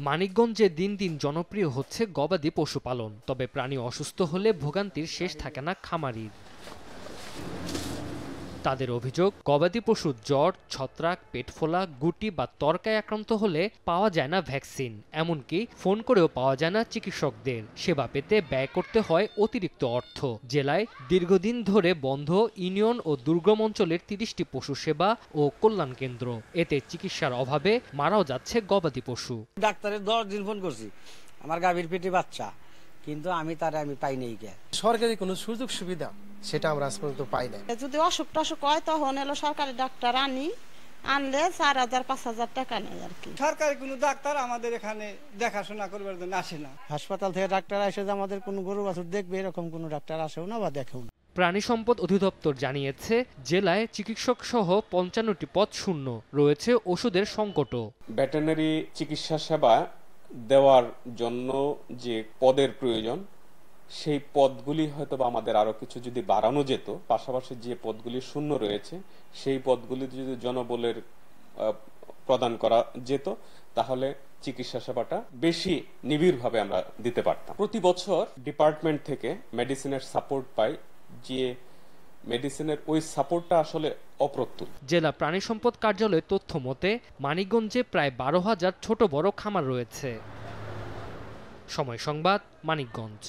মানিকগঞ্জে দিন দিন জনপ্রিয় হচ্ছে গবাদি পশুপালন। তবে প্রাণী অসুস্থ হলে ভোগান্তির শেষ থাকে না খামারির। তাদের অভিযোগ, গবাদি পশুর জ্বর, ছত্রাক, পেট ফোলা, গুটি বা তরকায় আক্রান্ত হলে পাওয়া যায় না ভ্যাকসিন। এমনকি ফোন করেও পাওয়া যায় না চিকিৎসকদের। সেবা পেতে ব্যয় করতে হয় অতিরিক্ত অর্থ। জেলায় দীর্ঘদিন ধরে বন্ধ ইউনিয়ন ও দুর্গম অঞ্চলের ৩০টি পশু সেবা ও কল্যাণ কেন্দ্র। এতে চিকিৎসার অভাবে মারাও যাচ্ছে গবাদি পশু। ডাক্তারের 10 দিন ফোন করছি, আমার গাভীর পেটে বাচ্চা, কিন্তু আমি পাই নাই। সরকারি কোনো সুযোগ সুবিধা সেটা আমরা আজ পর্যন্ত পাই না। যদি অসুখ টসুখ হয় তখন এলো সরকারি ডাক্তার আনলে ৪,০০০-৫,০০০ টাকা নেয় আর কি। সরকারি কোনো ডাক্তার আমাদের এখানে দেখাশোনা করবার জন্য আসে না। হাসপাতাল থেকে ডাক্তার আসে যে আমাদের কোনো গরু বাছুর দেখবে, এরকম কোনো ডাক্তার আসেও না বা দেখেও না। প্রাণী সম্পদ অধিদপ্তর জানিয়েছে, জেলায় চিকিৎসক সহ ৫৫টি পদ শূন্য রয়েছে। ওষুধের সংকটও। ভেটেরিনারি চিকিৎসা সেবা দেওয়ার জন্য যে পদের প্রয়োজন, সেই পদগুলি হয়তো আমাদের আরো কিছু যদি বাড়ানো যেত, পাশাপাশি যে পদগুলি শূন্য রয়েছে সেই পদগুলি যদি জনবলের প্রদান করা যেত, তাহলে চিকিৎসা সেবাটা বেশি নিবিড়ভাবে আমরা দিতে পারতাম। প্রতি বছর ডিপার্টমেন্ট থেকে মেডিসিনের সাপোর্ট পাই, যে মেডিসিনের ওই সাপোর্টটা আসলে অপ্রতুল। জেলা প্রাণী সম্পদ কার্যালয়ের তথ্য মতে মানিকগঞ্জে প্রায় ১২,০০০ ছোট বড় খামার রয়েছে। সময় সংবাদ, মানিকগঞ্জ।